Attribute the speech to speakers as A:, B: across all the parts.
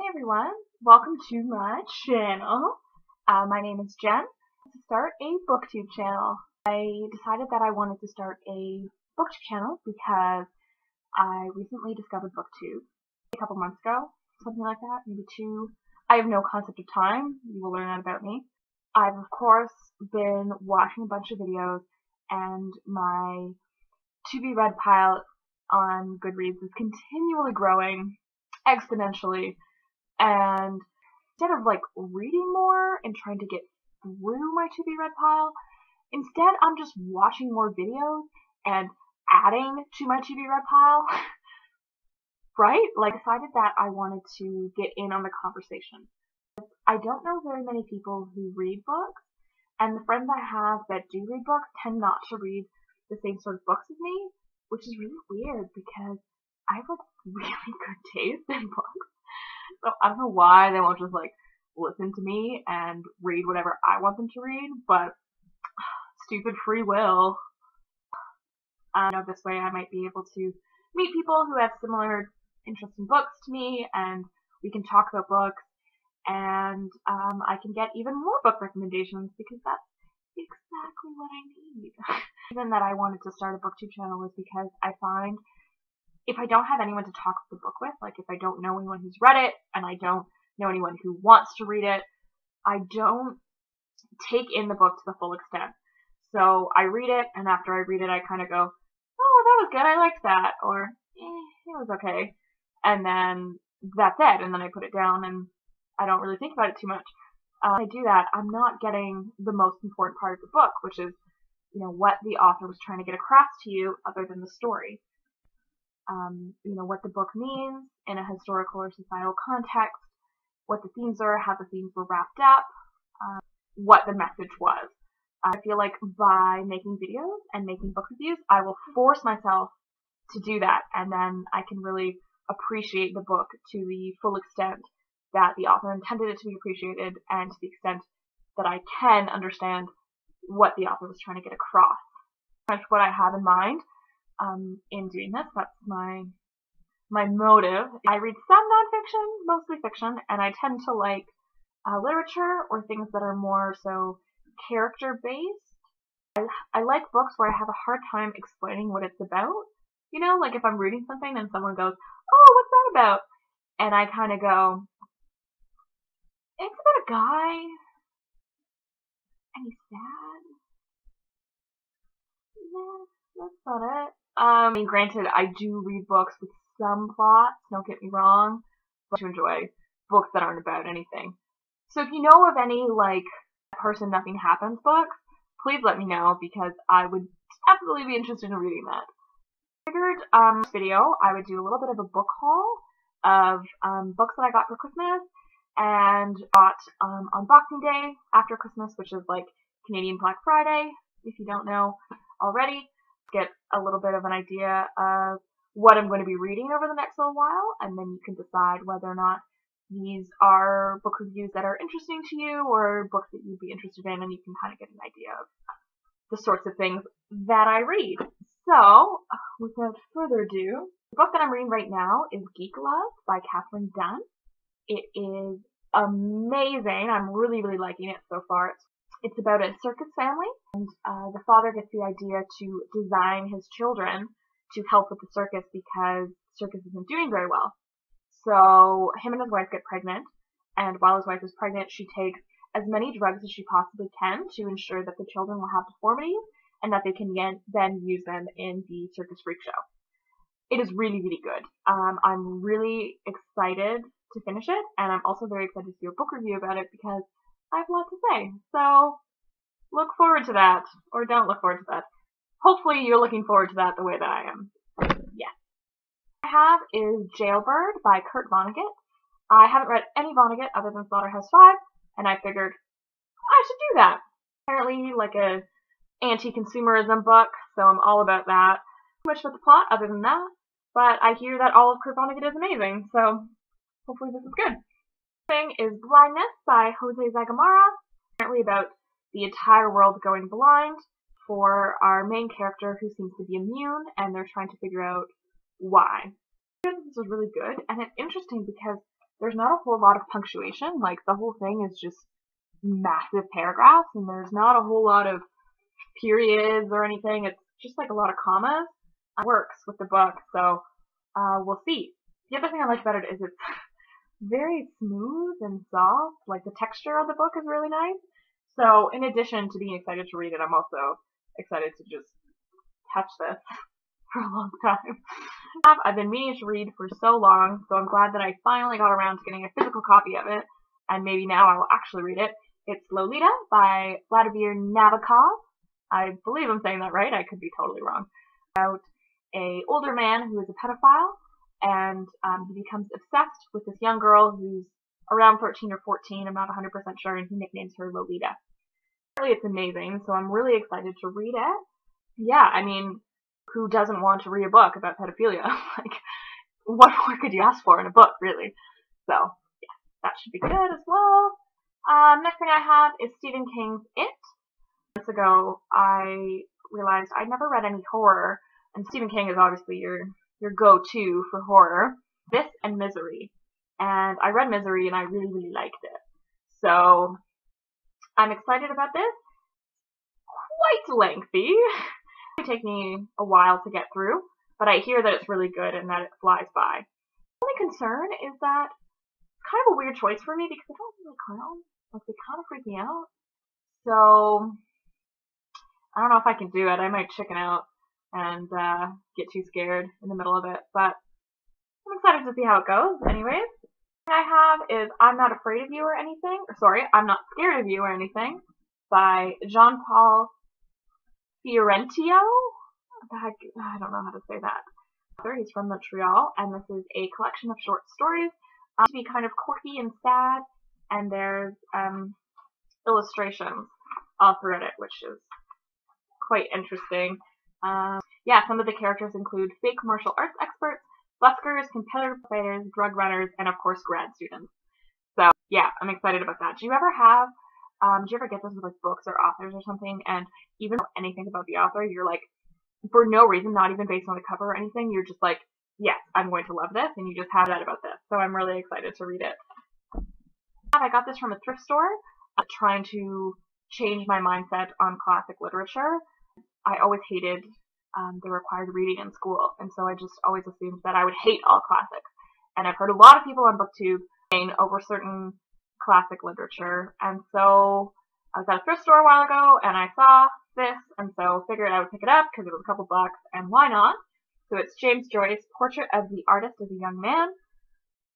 A: Hey everyone, welcome to my channel. My name is Jen. To start a BookTube channel. I decided that I wanted to start a BookTube channel because I recently discovered BookTube a couple months ago, something like that, maybe 2. I have no concept of time. You will learn that about me. I've of course been watching a bunch of videos, and my to-be-read pile on Goodreads is continually growing exponentially. And instead of reading more and trying to get through my to-be-read pile, instead I'm just watching more videos and adding to my to-be-read pile. Right? I decided that I wanted to get in on the conversation. I don't know very many people who read books, and the friends I have that do read books tend not to read the same sort of books as me, which is really weird because I have really good taste in books. So I don't know why they won't just listen to me and read whatever I want them to read, but stupid free will. This way I might be able to meet people who have similar interests in books to me, and we can talk about books, and I can get even more book recommendations because that's exactly what I need. The reason that I wanted to start a BookTube channel was because I find if I don't have anyone to talk the book with, if I don't know anyone who's read it, and I don't know anyone who wants to read it, I don't take in the book to the full extent. So I read it, and after I read it, I kind of go, oh, that was good, I liked that, or it was okay, and then that's it, and then I put it down, and I don't really think about it too much. When I do that, I'm not getting the most important part of the book, which is, what the author was trying to get across to you other than the story. What the book means in a historical or societal context, what the themes are, how the themes were wrapped up, what the message was. I feel like by making videos and making book reviews, I will force myself to do that, and then I can really appreciate the book to the full extent that the author intended it to be appreciated, and to the extent that I can understand what the author was trying to get across. That's what I have in mind. In doing this, that's my motive. I read some nonfiction, mostly fiction, and I tend to like literature or things that are more so character-based. I like books where I have a hard time explaining what it's about. If I'm reading something and someone goes, oh, what's that about? And I kind of go, it's about a guy, and he's sad. Yeah, that's about it. Granted, I do read books with some plots, don't get me wrong, but I enjoy books that aren't about anything. So if you know of any, person nothing happens books, please let me know, because I would absolutely be interested in reading that. I figured, this video, I would do a little bit of a book haul of, books that I got for Christmas, and got, on Boxing Day after Christmas, which is Canadian Black Friday, if you don't know already. Get a little bit of an idea of what I'm going to be reading over the next little while, and then you can decide whether or not these are book reviews that are interesting to you, or books that you'd be interested in, and you can kind of get an idea of the sorts of things that I read. So, without further ado, the book that I'm reading right now is Geek by Kathrine Dunn. It is amazing. I'm really, really liking it so far. It's about a circus family, and the father gets the idea to design his children to help with the circus because circus isn't doing very well. So him and his wife get pregnant, and while his wife is pregnant, she takes as many drugs as she possibly can to ensure that the children will have deformities and that they can then use them in the circus freak show. It is really, really good. I'm really excited to finish it, and I'm also very excited to do a book review about it because I have a lot to say. So look forward to that, or don't look forward to that. Hopefully you're looking forward to that the way that I am. Yeah. What I have is Jailbird by Vonnegut. I haven't read any Vonnegut other than Slaughterhouse-Five, and I figured I should do that. Apparently a anti-consumerism book, so I'm all about that. Not much about the plot other than that, but I hear that all of Vonnegut is amazing, so hopefully this is good. Thing is Blindness by Jose Zagamara, apparently about the entire world going blind for our main character who seems to be immune, and they're trying to figure out why. This is really good, and it's interesting because there's not a whole lot of punctuation. Like, the whole thing is just massive paragraphs, and there's not a whole lot of periods or anything. It's just like a lot of commas. It works with the book, so we'll see. The other thing I like about it is it's very smooth and soft. Like, the texture of the book is really nice. So in addition to being excited to read it, I'm also excited to just touch this for a long time. I've been meaning to read for so long, so I'm glad that I finally got around to getting a physical copy of it, and maybe now I will actually read it. It's Lolita by Vladimir Nabokov. I believe I'm saying that right. I could be totally wrong. About an older man who is a pedophile, and he becomes obsessed with this young girl who's around 13 or 14. I'm not 100% sure, and he nicknames her Lolita. Really, it's amazing, so I'm really excited to read it. Yeah, I mean, who doesn't want to read a book about pedophilia? Like, what more could you ask for in a book, really? So, yeah, that should be good as well. Next thing I have is Stephen King's It. Months ago, I realized I'd never read any horror, and Stephen King is obviously your go-to for horror. This and Misery. And I read Misery, and I really, really liked it. So, I'm excited about this. Quite lengthy. It will take me a while to get through, but I hear that it's really good and that it flies by. The only concern is that it's kind of a weird choice for me because I don't really clowns. Like, they kind of freak me out. So, I don't know if I can do it. I might chicken out and get too scared in the middle of it, but I'm excited to see how it goes. Anyways, what I have is I'm Not Afraid of You or Anything, or sorry, I'm Not Scared of You or Anything, by Jean-Paul Fiorentino. I don't know how to say that. He's from Montreal, and this is a collection of short stories. To be kind of quirky and sad, and there's illustrations all throughout it, which is quite interesting. Yeah, some of the characters include fake martial arts experts, buskers, competitive fighters, drug runners, and of course grad students. So yeah, I'm excited about that. Do you ever get this with like books or authors or something, and even anything about the author, you're like, for no reason, not even based on the cover or anything, you're just like, yes, I'm going to love this, and you just have that about this. So I'm really excited to read it. I got this from a thrift store. I'm trying to change my mindset on classic literature. I always hated the required reading in school, and so I just always assumed that I would hate all classics. And I've heard a lot of people on BookTube saying over certain classic literature, and so I was at a thrift store a while ago, and I saw this, and so figured I would pick it up because it was a couple bucks, and why not? So it's James Joyce, Portrait of the Artist as a Young Man.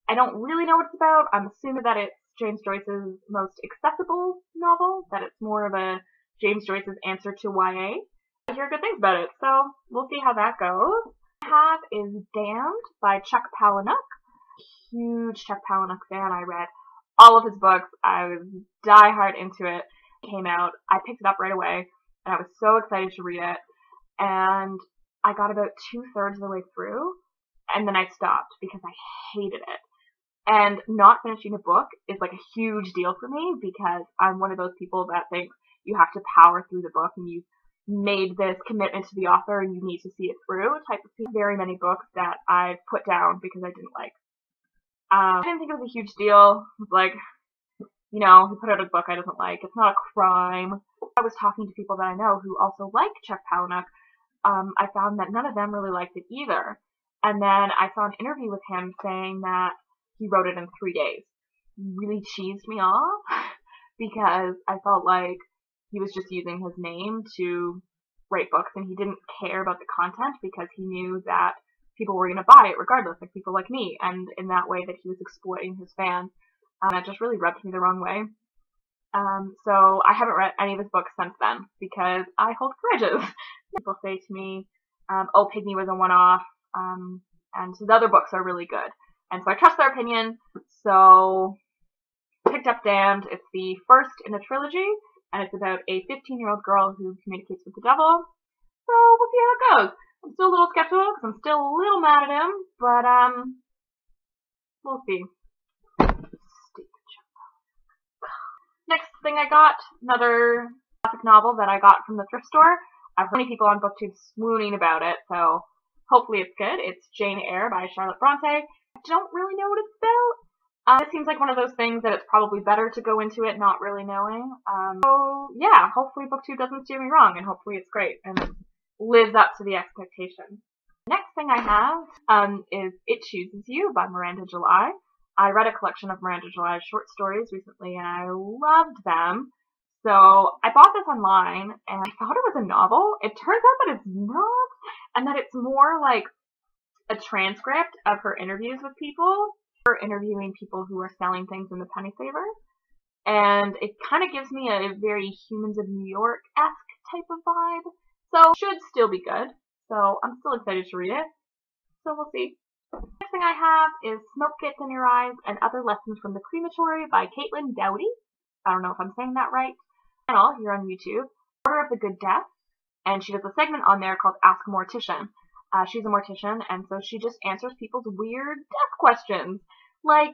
A: I don't really know what it's about. I'm assuming that it's James Joyce's most accessible novel, that it's more of a James Joyce's answer to YA. I hear good things about it, so we'll see how that goes. What I have is Damned by Chuck Palahniuk. Huge Chuck Palahniuk fan. I read all of his books. I was diehard into it. It came out. I picked it up right away, and I was so excited to read it. And I got about 2/3 of the way through, and then I stopped because I hated it. And not finishing a book is like a huge deal for me because I'm one of those people that thinks you have to power through the book and you've made this commitment to the author and you need to see it through type of thing. Very many books that I've put down because I didn't like. I didn't think it was a huge deal. It was like, you know, he put out a book I didn't like. It's not a crime. I was talking to people that I know who also like Chuck Palahniuk. I found that none of them really liked it either. And then I saw an interview with him saying that he wrote it in 3 days. Really cheesed me off because I felt like he was just using his name to write books and he didn't care about the content because he knew that people were going to buy it regardless, like people like me, and in that way that he was exploiting his fans. It just really rubbed me the wrong way. So I haven't read any of his books since then because I hold grudges. People say to me, oh, Pygmy was a one-off, and his other books are really good. And so I trust their opinion, so picked up Damned. It's the first in a trilogy, and it's about a 15-year-old girl who communicates with the devil. So we'll see how it goes. I'm still a little skeptical because I'm still a little mad at him, but we'll see. Next thing I got, another classic novel that I got from the thrift store. I've heard many people on BookTube swooning about it, so hopefully it's good. It's Jane Eyre by Charlotte Bronte. I don't really know what it's It seems like one of those things that it's probably better to go into it not really knowing. So yeah, hopefully BookTube doesn't steer me wrong, and hopefully it's great and lives up to the expectations. Next thing I have is It Chooses You by Miranda July. I read a collection of Miranda July's short stories recently, and I loved them. So I bought this online, and I thought it was a novel. It turns out that it's not, and that it's more like a transcript of her interviews with people. Her interviewing people who are selling things in the penny saver. And it kind of gives me a very Humans of New York-esque type of vibe. So it should still be good. So I'm still excited to read it. So we'll see. Next thing I have is Smoke Gets in Your Eyes and Other Lessons from the Crematory by Doughty. I don't know if I'm saying that right. Channel here on YouTube. Order of the Good Death. And she does a segment on there called Ask a Mortician. She's a mortician, and so she just answers people's weird death questions. Like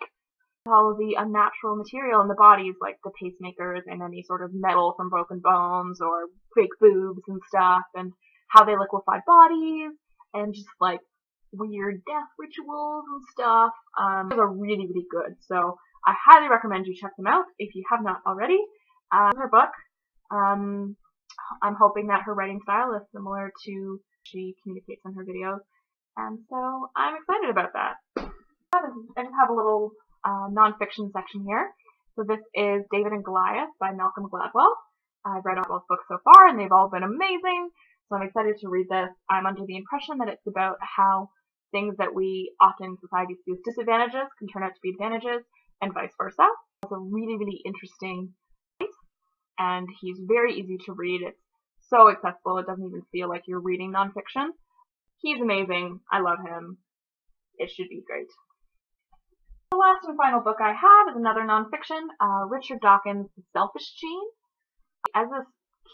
A: all of the unnatural material in the bodies, like the pacemakers and any sort of metal from broken bones or fake boobs and stuff, and how they liquefy bodies, and just like weird death rituals and stuff. Those are really, really good, so I highly recommend you check them out if you have not already. Her book, I'm hoping that her writing style is similar to she communicates in her videos, and so I'm excited about that. I just have a little non-fiction section here. So this is David and Goliath by Malcolm Gladwell. I've read all those books so far, and they've all been amazing, so I'm excited to read this. I'm under the impression that it's about how things that we often in society see as disadvantages can turn out to be advantages, and vice versa. It's a really, really interesting place, and he's very easy to read. It's so accessible, it doesn't even feel like you're reading nonfiction. He's amazing. I love him. It should be great. The last and final book I have is another nonfiction, Richard Dawkins' The Selfish Gene. As a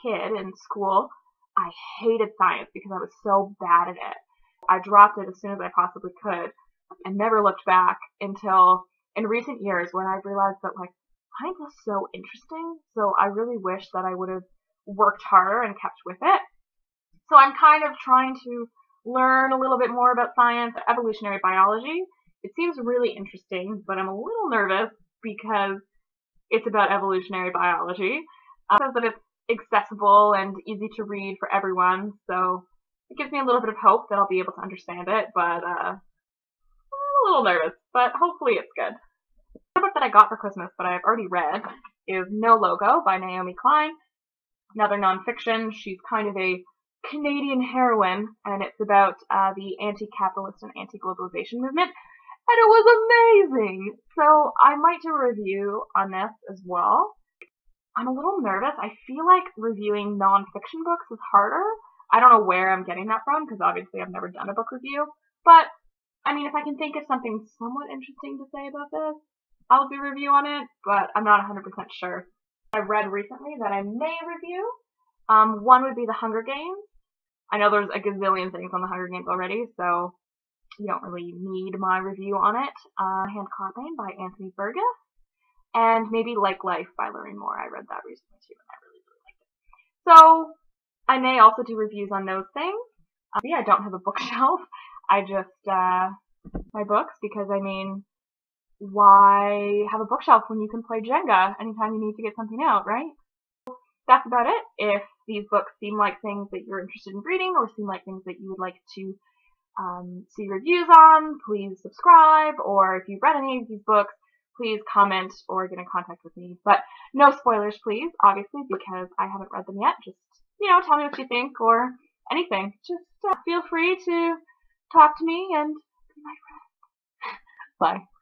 A: kid in school, I hated science because I was so bad at it. I dropped it as soon as I possibly could and never looked back until in recent years when I realized that like science was so interesting. So I really wish that I would have worked harder and kept with it. So I'm kind of trying to learn a little bit more about science, evolutionary biology. It seems really interesting, but I'm a little nervous because it's about evolutionary biology. It says that it's accessible and easy to read for everyone, so it gives me a little bit of hope that I'll be able to understand it, but I'm a little nervous, but hopefully it's good. The book that I got for Christmas that I've already read is No Logo by Naomi Klein. Another nonfiction. She's kind of a Canadian heroine, and it's about the anti-capitalist and anti-globalization movement, and it was amazing! So I might do a review on this as well. I'm a little nervous. I feel like reviewing nonfiction books is harder. I don't know where I'm getting that from, because obviously I've never done a book review, but I mean, if I can think of something somewhat interesting to say about this, I'll do a review on it, but I'm not 100% sure. I've read recently that I may review. One would be The Hunger Games. I know there's a gazillion things on The Hunger Games already, so you don't really need my review on it. Hand Clapping by Anthony Burgess. And maybe Like Life by Lorrie. I read that recently too, and I really, really liked it. So I may also do reviews on those things. I don't have a bookshelf. I just, my books, because I mean, why have a bookshelf when you can play Jenga anytime you need to get something out, right? That's about it. If these books seem like things that you're interested in reading or seem like things that you would like to see reviews on, please subscribe, or if you've read any of these books, please comment or get in contact with me. But no spoilers, please, obviously, because I haven't read them yet. Just, tell me what you think or anything. Just feel free to talk to me and be my friend. Bye.